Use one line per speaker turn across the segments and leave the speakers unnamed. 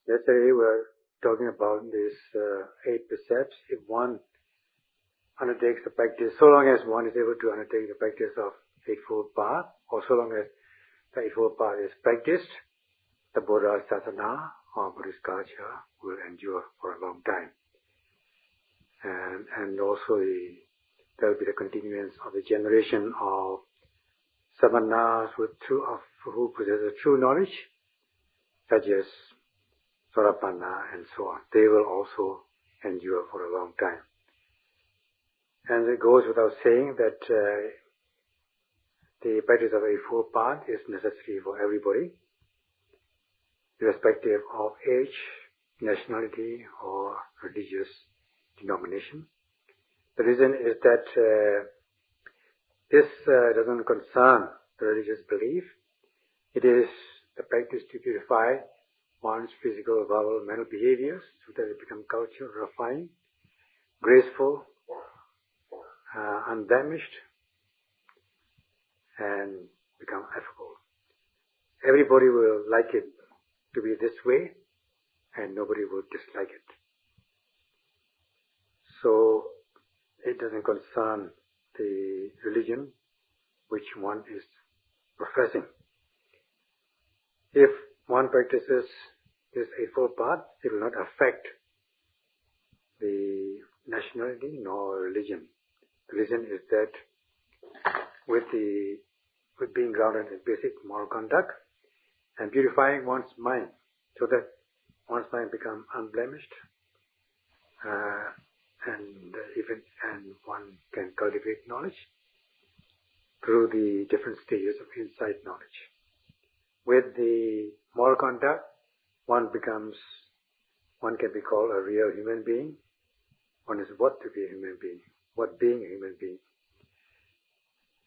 Yesterday we were talking about these 8 precepts. If one undertakes the practice, so long as one is able to undertake the practice of Eightfold Path, or so long as the Eightfold Path is practiced, the Buddha Sasana or Buddhist culture will endure for a long time. And also there will be the continuance of the generation of samanas who possess a true knowledge, such as Anapana and so on. They will also endure for a long time. And it goes without saying that the practice of Eightfold Path is necessary for everybody, irrespective of age, nationality, or religious denomination. The reason is that this doesn't concern the religious belief. It is the practice to purify one's physical, verbal, mental behaviors so that it become cultured, refined, graceful, undamaged, and become affable. Everybody will like it to be this way, and nobody will dislike it. So it doesn't concern the religion which one is professing. If one practices this Eightfold Path, it will not affect the nationality nor religion. The reason is that with being grounded in basic moral conduct and purifying one's mind so that one's mind becomes unblemished, and one can cultivate knowledge through the different stages of insight knowledge. With the moral conduct, one can be called a real human being. One is what to be a human being, what being a human being.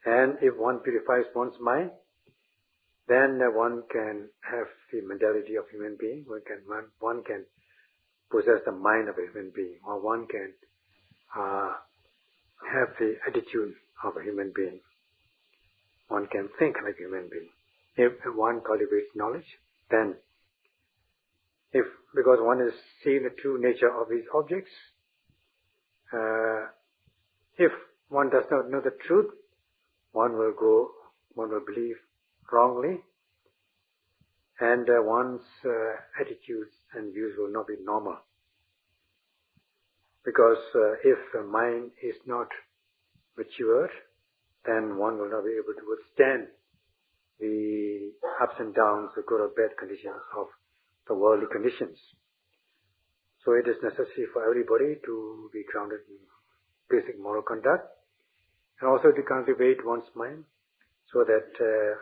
And if one purifies one's mind, then one can have the mentality of human being. One can possess the mind of a human being, or one can have the attitude of a human being. One can think like a human being. If one cultivates knowledge, then because one is seeing the true nature of these objects, if one does not know the truth, one will believe wrongly, and one's attitudes and views will not be normal. Because if the mind is not matured, then one will not be able to withstand the ups and downs, the good or bad conditions of the worldly conditions. So it is necessary for everybody to be grounded in basic moral conduct, and also to cultivate one's mind so that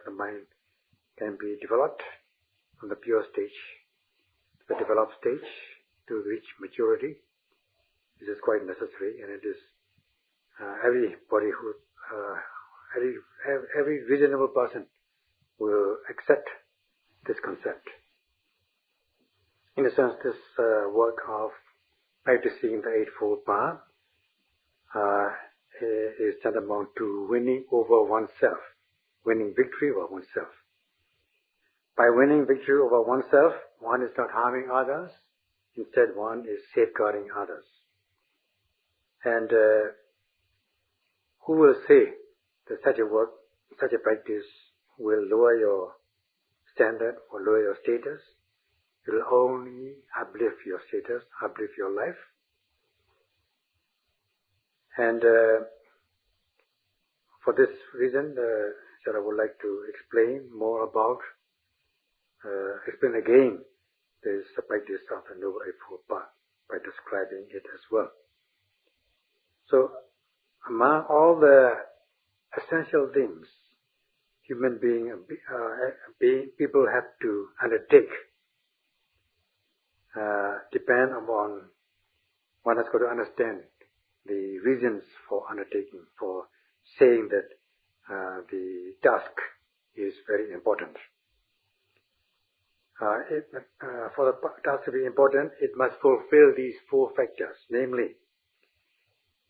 the mind can be developed from the pure stage to the developed stage to reach maturity. This is quite necessary, and it is everybody who every reasonable person will accept this concept. In a sense, this work of practicing the Eightfold Path is tantamount to winning over oneself, winning victory over oneself. By winning victory over oneself, one is not harming others. Instead, one is safeguarding others. And who will say that such a practice will lower your standard or lower your status? It will only uplift your status, uplift your life. And for this reason, I would like to explain again this practice of the Noble Eightfold Path by describing it as well. So, among all the essential things people have to undertake, depend upon one has got to understand the reasons for undertaking, for saying that the task is very important. For the task to be important, it must fulfill these 4 factors, namely,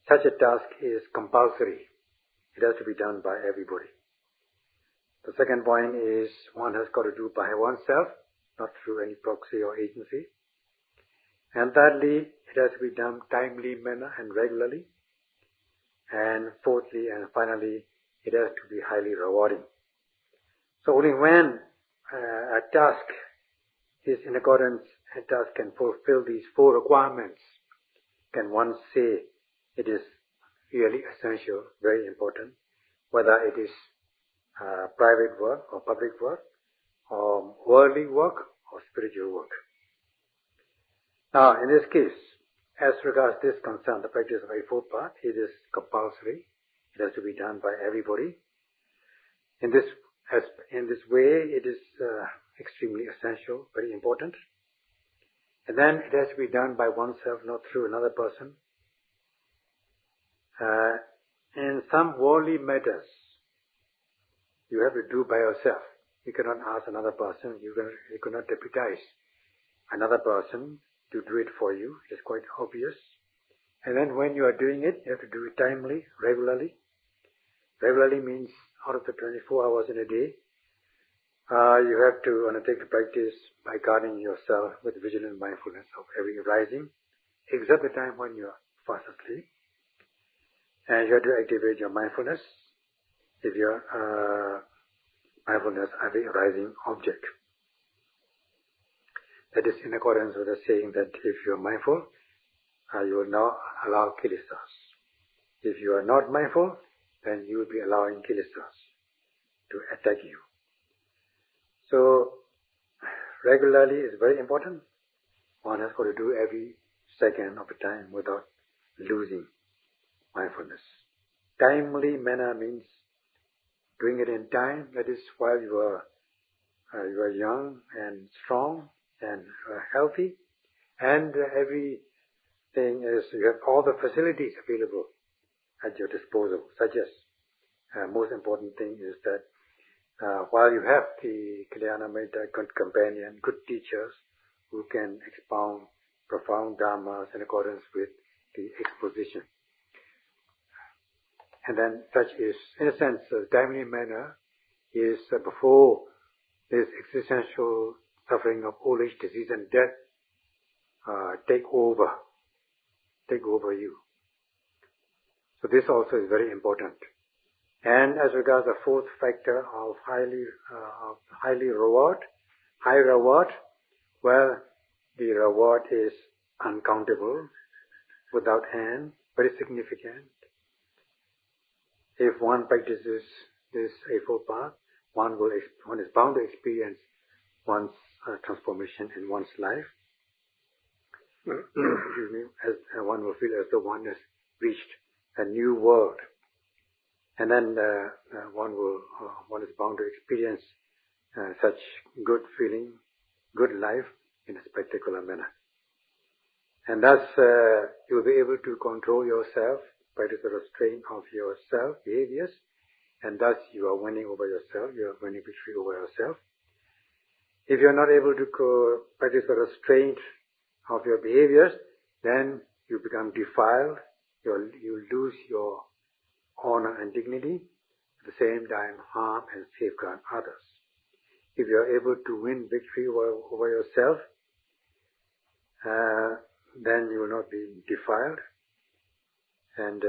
such a task is compulsory. It has to be done by everybody. The second point is one has got to do by oneself. not through any proxy or agency. And thirdly, it has to be done timely manner and regularly. And fourthly and finally, it has to be highly rewarding. So only when a task is in accordance, a task can fulfill these four requirements, can one say it is really essential, very important, whether it is private work or public work, or worldly work or spiritual work. Now, in this case, as regards this concern, the practice of Eightfold Path, it is compulsory. It has to be done by everybody. In this way, it is extremely essential, very important. And then it has to be done by oneself, not through another person. In some worldly matters, you have to do by yourself. You cannot ask another person. You cannot deputize another person to do it for you. It is quite obvious. And then when you are doing it, you have to do it timely, regularly. Regularly means out of the 24 hours in a day, you have to undertake the practice by guarding yourself with vigilant mindfulness of every arising, except the time when you are fast asleep. And you have to activate your mindfulness if your mindfulness of every arising object. That is in accordance with the saying that if you are mindful, you will not allow kilesas. If you are not mindful, then you will be allowing kilesas to attack you. So, regularly is very important. One has got to do every second of the time without losing mindfulness. Timely manner means doing it in time, that is while you are young and strong and healthy, and everything is, you have all the facilities available at your disposal, such as most important thing is that while you have the Kalyana Mitta, good companion, good teachers who can expound profound dhammas in accordance with the exposition. And then such is, in a sense, the timely manner is before this existential suffering of old age, disease and death take over you. So this also is very important. And as regards the fourth factor of high reward, well, the reward is uncountable, without end, very significant. If one practices this Eightfold Path, one is bound to experience one's transformation in one's life. As one will feel as though one has reached a new world, and then one is bound to experience such good feeling, good life in a spectacular manner. And thus you will be able to control yourself, practice the restraint of your self behaviors, and thus you are winning over yourself, you are winning victory over yourself. If you are not able to practice the restraint of your behaviors, then you become defiled, you lose your honor and dignity, at the same time harm and safeguard others. If you are able to win victory over yourself, then you will not be defiled, and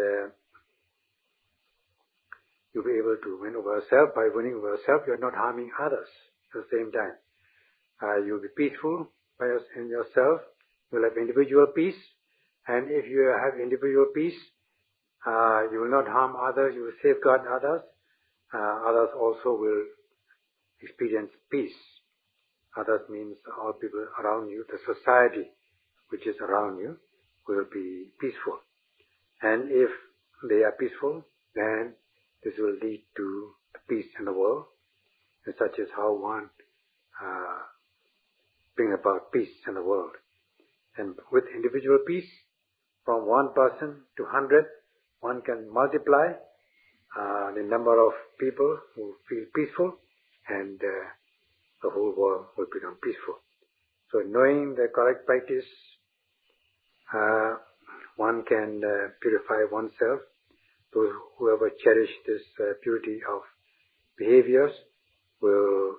you'll be able to win over yourself. By winning over yourself, you are not harming others at the same time. You'll be peaceful in yourself, you'll have individual peace, and if you have individual peace, you will not harm others, you will safeguard others. Others also will experience peace. Others means all people around you, the society which is around you will be peaceful. And if they are peaceful, then this will lead to peace in the world. And such is how one bring about peace in the world. And with individual peace, from one person to 100, one can multiply the number of people who feel peaceful, and the whole world will become peaceful. So knowing the correct practice, one can purify oneself. Those who ever cherish this purity of behaviors will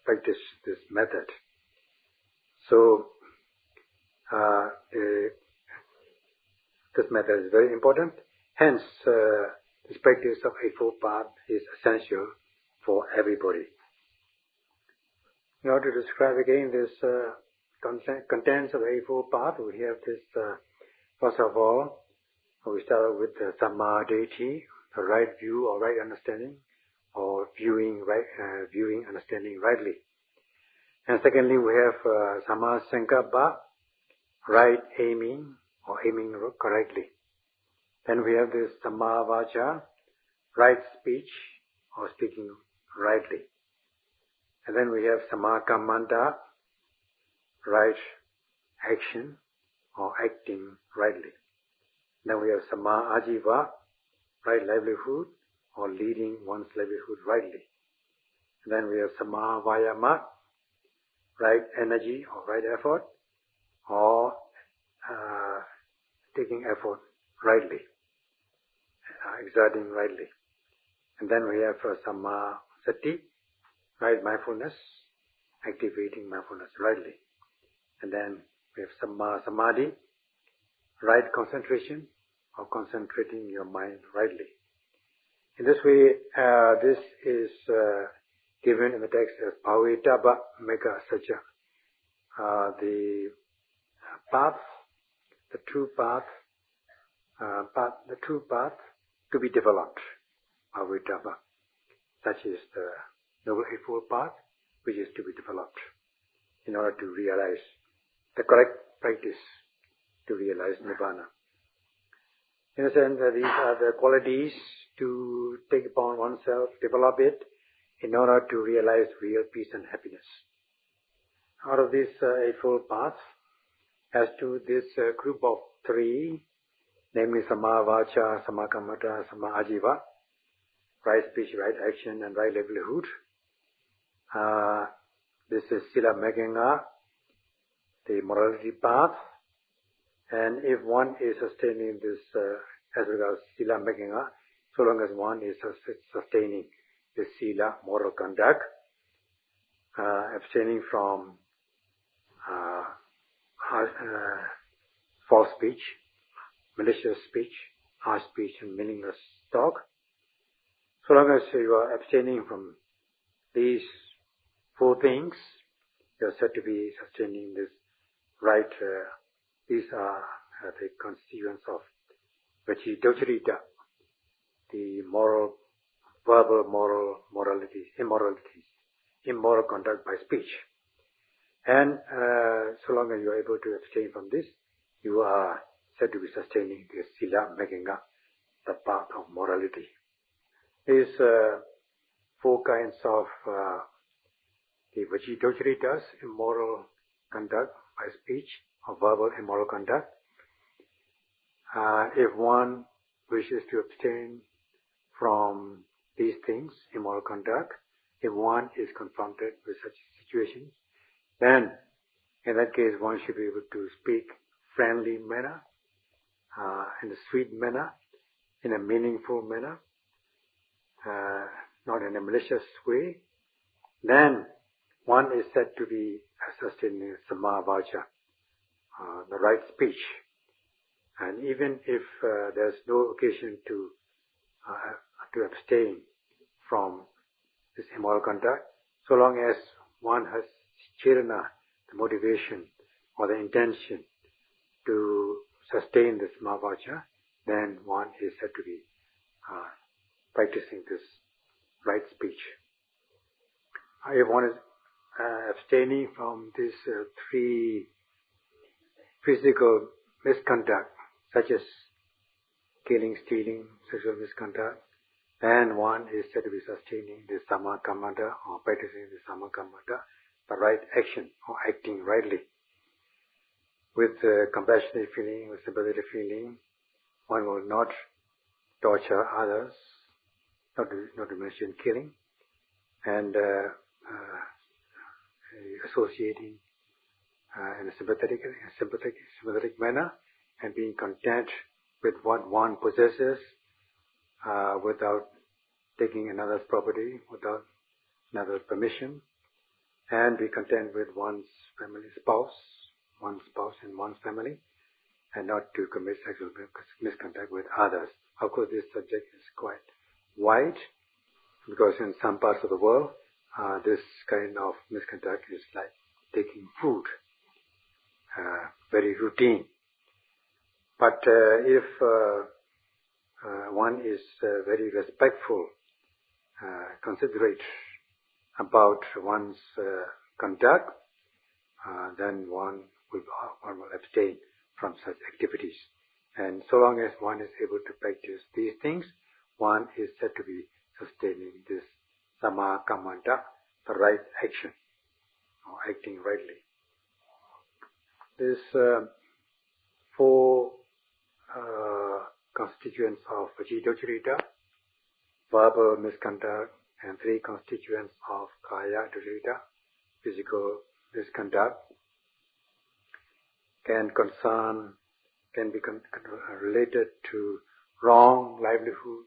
practice this method. So, this method is very important. Hence, this practice of Eightfold Path is essential for everybody. In order to describe again this contents of Eightfold Path, we have this, first of all, we start with the Samma Deity, the right view or right understanding, or viewing understanding rightly. And secondly, we have Samma Sankappa, right aiming or aiming correctly. Then we have this Samma Vacha, right speech or speaking rightly. And then we have Samma Kammanta, right action or acting rightly. Then we have Samma Ajiva, right livelihood or leading one's livelihood rightly. And then we have Samma Vayama, right energy or right effort or taking effort rightly, exerting rightly. And then we have Samma Sati, right mindfulness, activating mindfulness rightly. And then we have Samma Samadhi, right concentration or concentrating your mind rightly. In this way, this is given in the text as Bhavitaba Mega Sacha, the path, the true path to be developed. Bhavitaba, such is the Noble Eightfold Path, which is to be developed in order to realize the correct practice to realize Nibbana. In a sense, these are the qualities to take upon oneself, develop it, in order to realize real peace and happiness. Out of this Eightfold Path, as to this group of three, namely Samma Vacha, Samma Kammanta, Samma Ajiva, right speech, right action, and right livelihood. This is Sila Meganga, the morality path. And if one is sustaining this, as regards Sila Meganga, so long as one is sustaining the Sila, moral conduct, abstaining from false speech, malicious speech, harsh speech, and meaningless talk. So long as you are abstaining from these four things, you are said to be sustaining this right. These are the constituents of Vachidocharita, the moral, verbal, moralities, immoralities, immoral conduct by speech. And so long as you are able to abstain from this, you are said to be sustaining the Sila Meganga, the path of morality. These four kinds of the Vachidocaritas, immoral conduct by speech, or verbal immoral conduct. If one wishes to abstain from these things, immoral conduct, if one is confronted with such situations, then in that case one should be able to speak friendly manner, in a sweet manner, in a meaningful manner, not in a malicious way. Then one is said to be sustaining Samma Vacha, the right speech. And even if there's no occasion to abstain from this immoral conduct, so long as one has chirana, the motivation or the intention to sustain this Samma Vacha, then one is said to be practicing this right speech. If one is abstaining from these three physical misconduct, such as killing, stealing, sexual misconduct, then one is said to be sustaining the Samma Kammanta or practicing the Samma Kammanta, the right action or acting rightly. With compassionate feeling, with sympathetic feeling, one will not torture others, not to mention killing, and associating in a sympathetic manner, and being content with what one possesses, without taking another's property, without another's permission, and be content with one's family spouse, one's spouse and one's family, and not to commit sexual misconduct with others. Of course, this subject is quite wide, because in some parts of the world, this kind of misconduct is like taking food, very routine. But if one is very respectful, considerate about one's conduct, then one will abstain from such activities. And so long as one is able to practice these things, one is said to be sustaining this Samma Kammanta, the right action, or acting rightly. These four constituents of Vajidocharita, verbal misconduct, and three constituents of Kaya Docharita, physical misconduct, can be related to wrong livelihood,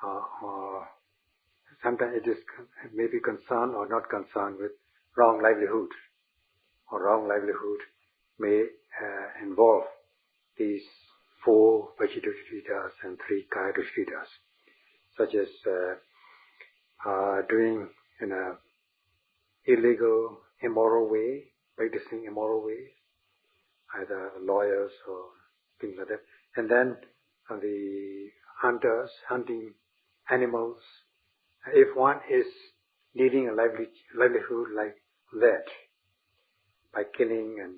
or sometimes it may be concerned or not concerned with wrong livelihood, or wrong livelihood may involve these four Vajidocaritas and three Kaya Docaritas, such as doing in a illegal, immoral way, practicing immoral ways, either lawyers or things like that. And then the hunters, hunting animals. If one is leading a livelihood like that, by killing and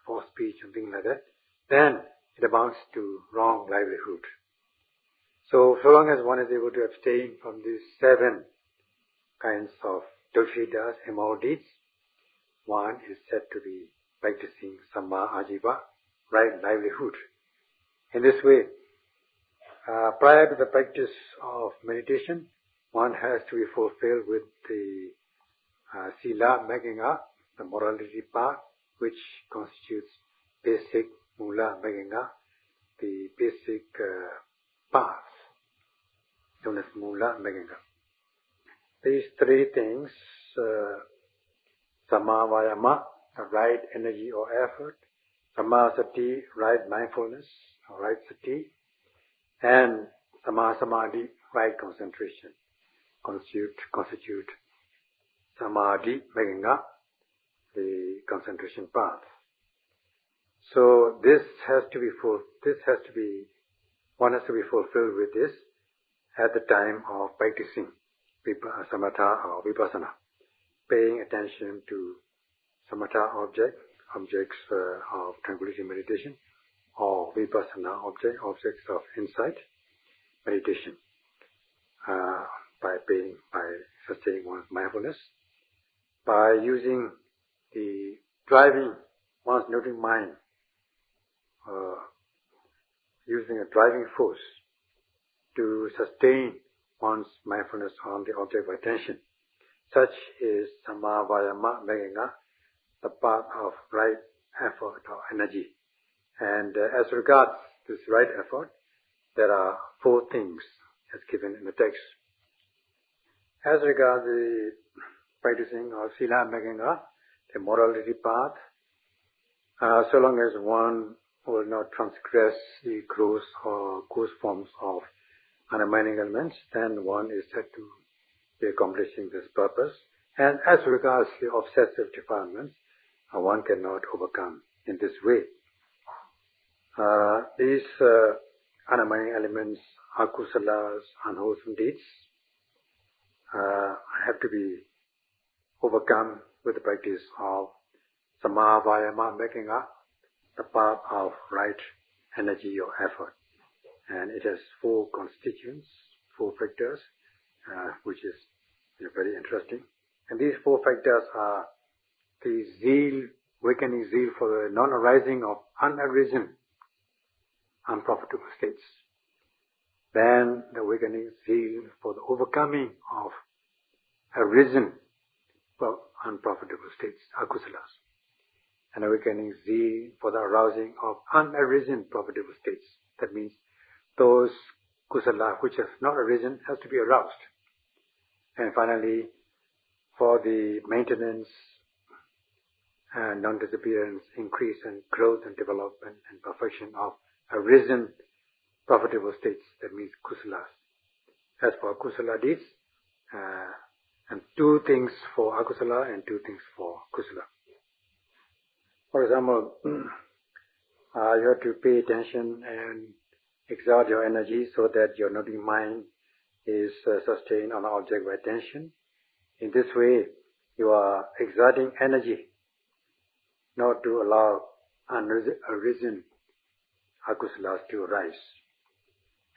false speech and things like that, then it amounts to wrong livelihood. So long as one is able to abstain from these 7 kinds of doshritas, immoral deeds, one is said to be practicing Samma Ajiva, right livelihood. In this way, prior to the practice of meditation, one has to be fulfilled with the Sila Maganga, the morality part, which constitutes basic Mula Maganga, the basic path, known as Mula Maganga. These 3 things, Samma Vayama, the right energy or effort, Samma Sati, right mindfulness or right sati, and Samma Samadhi, right concentration, constitute Samadhi Maganga, the concentration path. So one has to be fulfilled with this at the time of practicing Samatha or Vipassana, paying attention to Samatha objects of tranquility meditation, or Vipassana objects of insight meditation, by sustaining one's mindfulness, by using one's noting mind, using a driving force to sustain one's mindfulness on the object of attention. Such is Samma Vayama Maganga, the path of right effort or energy. And as regards this right effort, there are 4 things as given in the text. As regards the practicing of Sila Maganga, the morality path, so long as one will not transgress the gross or coarse forms of undermining elements, then one is said to be accomplishing this purpose. And as regards the obsessive defilements, one cannot overcome in this way. These undermining elements, akusalas, unwholesome deeds, have to be overcome with the practice of Samma Vayama Maganga, the path of right energy or effort. And it has 4 constituents, 4 factors, which is very interesting. And these 4 factors are the zeal, awakening zeal for the non-arising of unarisen, unprofitable states. Then the awakening zeal for the overcoming of arisen, unprofitable states, akusalas. And awakening zeal for the arousing of unarisen profitable states. That means those kusala which has not arisen has to be aroused. And finally, for the maintenance, non-disappearance, increase and growth and development and perfection of arisen profitable states. That means kusalas. As for kusala deeds, and 2 things for akusala and 2 things for kusala. For example, you have to pay attention and exert your energy so that your noting mind is sustained on an object by attention. In this way, you are exerting energy not to allow arisen akusalas to arise.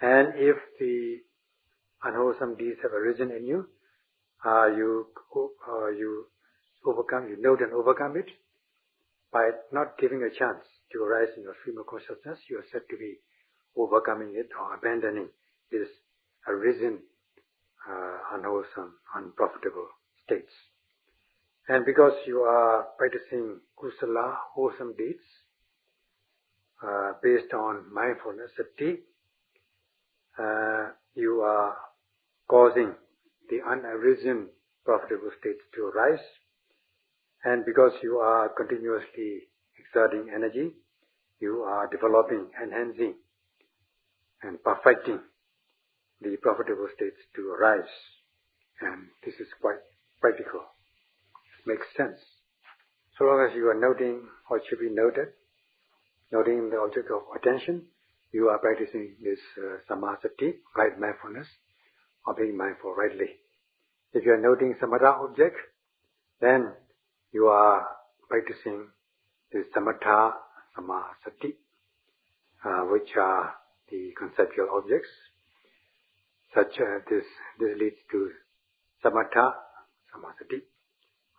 And if the unwholesome deeds have arisen in you, you note and overcome it by not giving a chance to arise in your stream of consciousness. You are said to be overcoming it or abandoning this arisen, unwholesome, unprofitable states. And because you are practicing kusala, wholesome deeds, based on mindfulness, sati, you are causing the unarisen profitable states to arise. And because you are continuously exerting energy, you are developing, enhancing, and perfecting the profitable states to arise. And this is quite practical. It makes sense. So long as you are noting what should be noted, noting the object of attention, you are practicing this samasati, right mindfulness, or being mindful rightly. If you are noting some other object, then you are practicing this samatha, samasati, which are the conceptual objects. This leads to samatha, samasati,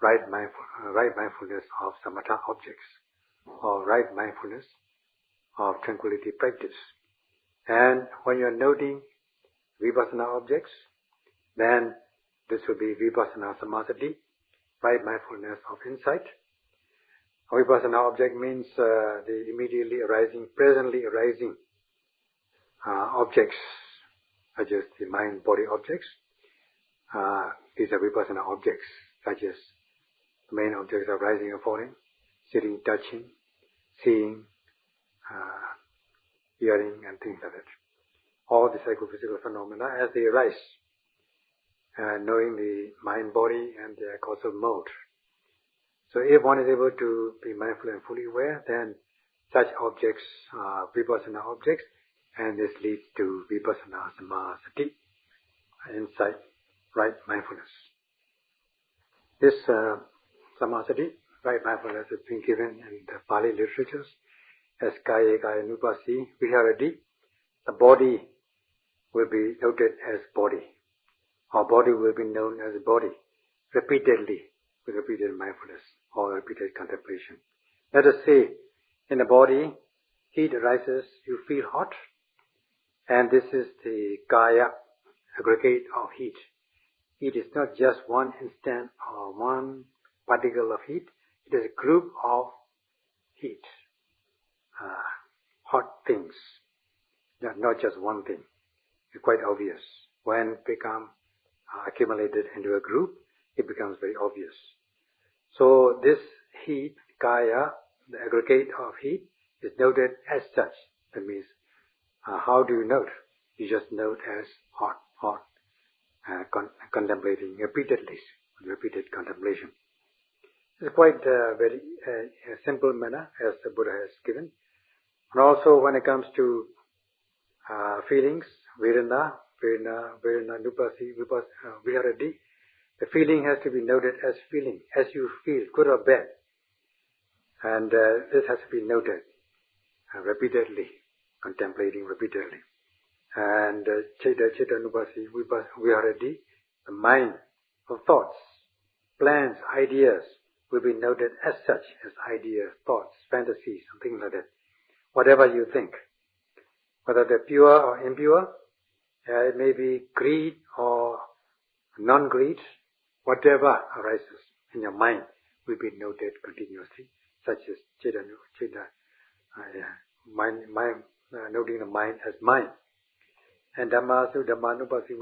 right mindfulness of samatha objects, or right mindfulness of tranquility practice. And when you are noting Vipassana objects, then this will be Vipassana samasati, right mindfulness of insight. A Vipassana object means the immediately arising, presently arising objects, such as the mind-body objects. These are Vipassana objects, such as the main objects of rising and falling, sitting, touching, seeing, hearing, and things like that. All the psychophysical phenomena as they arise, knowing the mind-body and their causal mode. So if one is able to be mindful and fully aware, then such objects are Vipassana objects, and this leads to Vipassana samasati, insight, right mindfulness. This samasati, right mindfulness, has been given in the Pali literatures as kaya nupasi viharati. The body will be noted as body. Our body will be known as body repeatedly, with repeated mindfulness or repeated contemplation. Let us say, in the body, heat arises, you feel hot, and this is the kaya, aggregate of heat. Heat is not just one instant or one particle of heat, it is a group of heat, hot things, not just one thing. It's quite obvious. When it becomes accumulated into a group, it becomes very obvious. So this heat, kaya, the aggregate of heat, is noted as such. That means, how do you note? You just note as hot, contemplating repeatedly, repeated contemplation. It's quite very simple manner as the Buddha has given. And also when it comes to feelings, Vedana, Nupasi, Viharati, the feeling has to be noted as feeling, as you feel, good or bad. And this has to be noted repeatedly, contemplating repeatedly. And Chitta Nupasi, Viharati, the mind of thoughts, plans, ideas will be noted as such, as ideas, thoughts, fantasies, something like that. Whatever you think, whether they're pure or impure, it may be greed or non-greed, whatever arises in your mind will be noted continuously, such as noting the mind as mind. And Dhamma Nupasi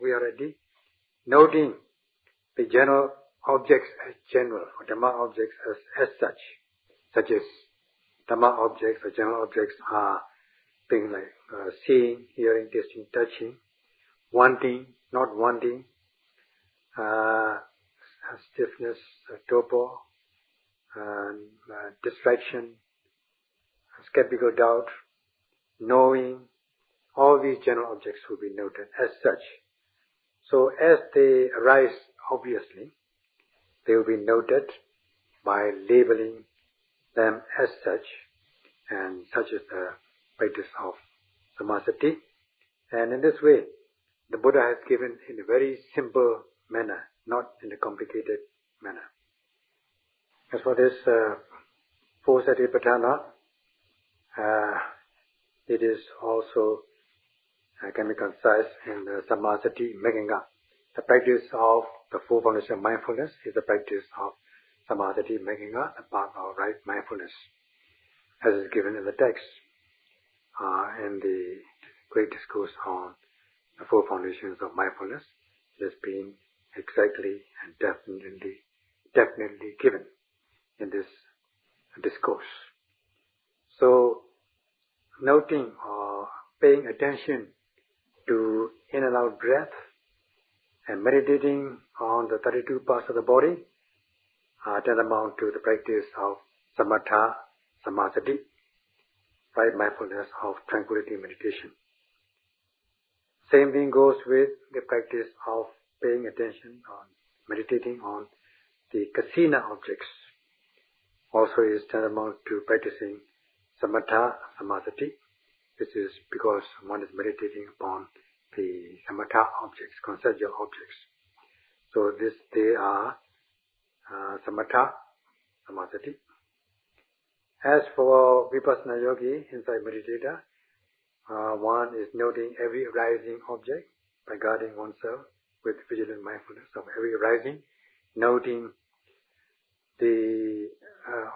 Viharati, noting the general objects as general, or Dhamma objects as such as Dhamma objects or general objects are things like seeing, hearing, tasting, touching, wanting, not wanting, stiffness, torpor, distraction, skeptical doubt, knowing. All these general objects will be noted as such. So as they arise obviously, they will be noted by labeling them as such, and such is the practice of samasati. And in this way, the Buddha has given in a very simple manner, not in a complicated manner. As for this four Satipatthana, it is also can be concise in the samasati making up. The practice of the four foundations of mindfulness is the practice of samasati making up, the path of right mindfulness, as is given in the text in the great discourse on the four foundations of mindfulness. It has been exactly and definitely given in this discourse. So, noting or paying attention to in and out breath and meditating on the 32 parts of the body tantamount to the practice of samatha, samasati, right mindfulness of tranquility meditation. Same thing goes with the practice of paying attention on meditating on the kasina objects. Also is tantamount to practicing samatha, samasati. This is because one is meditating upon the samatha objects, conceptual objects. So they are samatha, samasati. As for vipassana yogi, insight meditator, one is noting every arising object by guarding oneself with vigilant mindfulness of every arising, noting the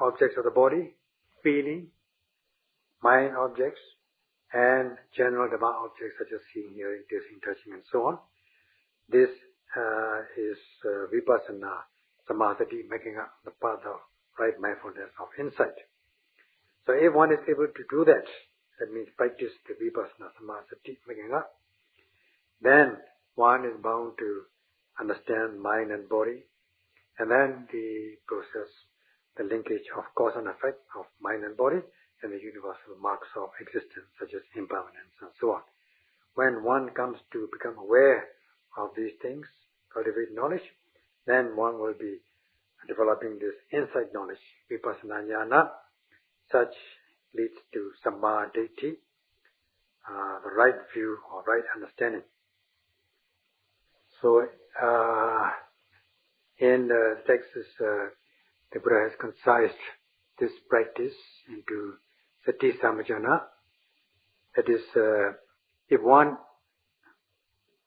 objects of the body, feeling, mind objects, and general Dhamma objects such as seeing, hearing, tasting, touching, and so on. This is Vipassana, samasati, making up the path of right mindfulness of insight. So if one is able to do that, that means practice the Vipassana, samasati, making up, then one is bound to understand mind and body, and then the process, the linkage of cause and effect of mind and body, and the universal marks of existence such as impermanence and so on. When one comes to become aware of these things, cultivate knowledge, then one will be developing this insight knowledge, vipassana jnana. Such leads to samma ditti, the right view or right understanding. So in the text, the Buddha has concised this practice into sati samajana. That is, if one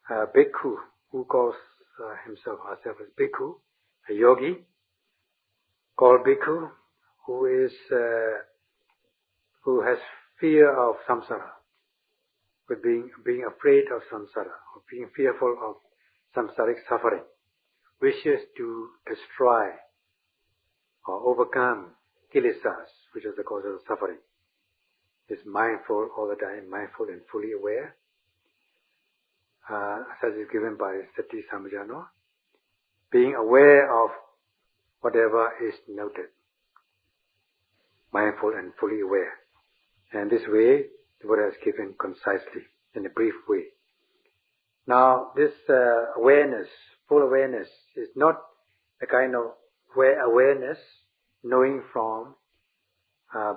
bhikkhu who calls himself or herself as bhikkhu, a yogi, called bhikkhu, who has fear of samsara, with being afraid of samsara, or being fearful of samsaric suffering, wishes to destroy or overcome kilesas, which is the cause of suffering, is mindful all the time, mindful and fully aware, as is given by Sati Samajano, being aware of whatever is noted, mindful and fully aware. And this way, the Buddha has given concisely, in a brief way. Now, this awareness, full awareness, is not a kind of awareness knowing from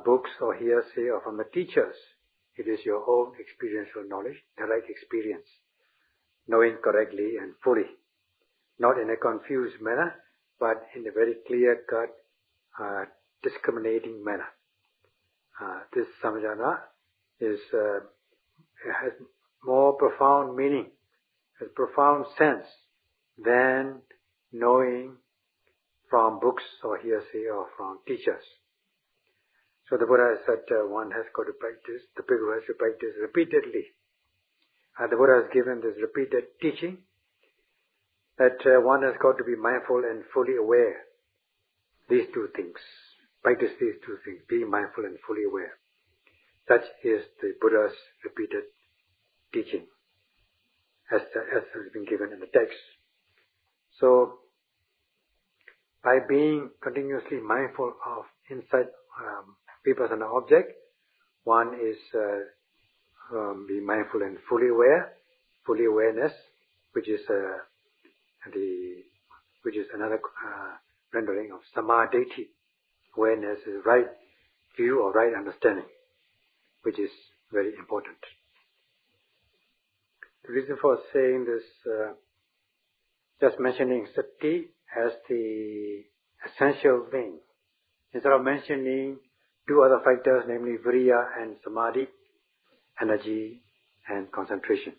books or hearsay or from the teachers. It is your own experiential knowledge, direct experience, knowing correctly and fully, not in a confused manner, but in a very clear-cut, discriminating manner. This samajana has more profound meaning, has profound sense than knowing from books or hearsay or from teachers. So the Buddha has said one has got to practice, the bhikkhu has to practice repeatedly. The Buddha has given this repeated teaching that one has got to be mindful and fully aware. These two things. Practice these two things. Be mindful and fully aware. Such is the Buddha's repeated teaching, as has been given in the text. So, by being continuously mindful of inside Vipassana object, one is be mindful and fully aware, fully awareness, which is another rendering of samadhi. Awareness is right view or right understanding, which is very important. The reason for saying this, just mentioning sati as the essential thing, instead of mentioning two other factors, namely viriya and samadhi, energy and concentration,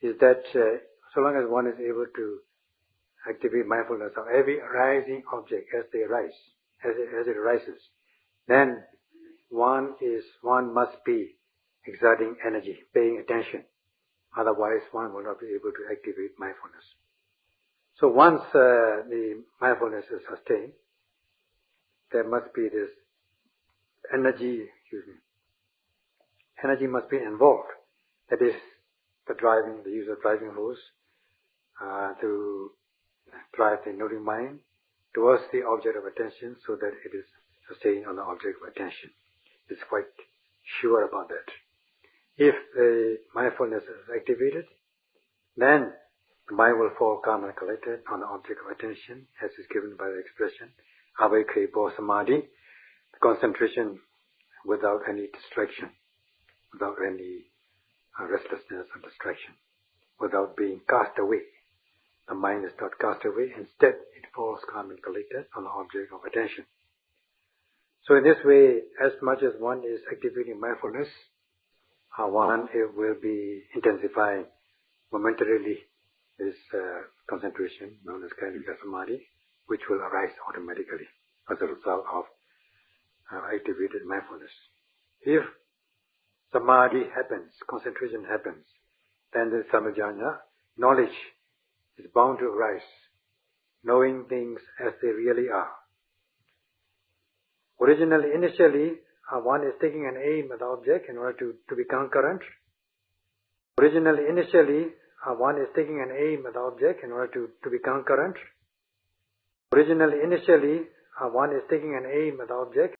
is that so long as one is able to activate mindfulness of every arising object as it arises, then one must be exerting energy, paying attention. Otherwise, one will not be able to activate mindfulness. So once the mindfulness is sustained, there must be this energy must be involved. That is the use of driving force to drive the noting mind towards the object of attention so that it is sustained on the object of attention. It's quite sure about that. If the mindfulness is activated, then the mind will fall calm and collected on the object of attention, as is given by the expression, avaikripo samadhi, the concentration without any distraction, without any restlessness or distraction, without being cast away. The mind is not cast away, instead it falls calm and collected on the object of attention. So in this way, as much as one is activating mindfulness, one will be intensifying momentarily this concentration known as kainika samadhi, which will arise automatically as a result of activated mindfulness. If samadhi happens, concentration happens, then the samajjhana, knowledge, is bound to arise, knowing things as they really are. Initially, one is taking an aim at the object in order to become current. One is taking an aim at the object in order to become current. One is taking an aim at the object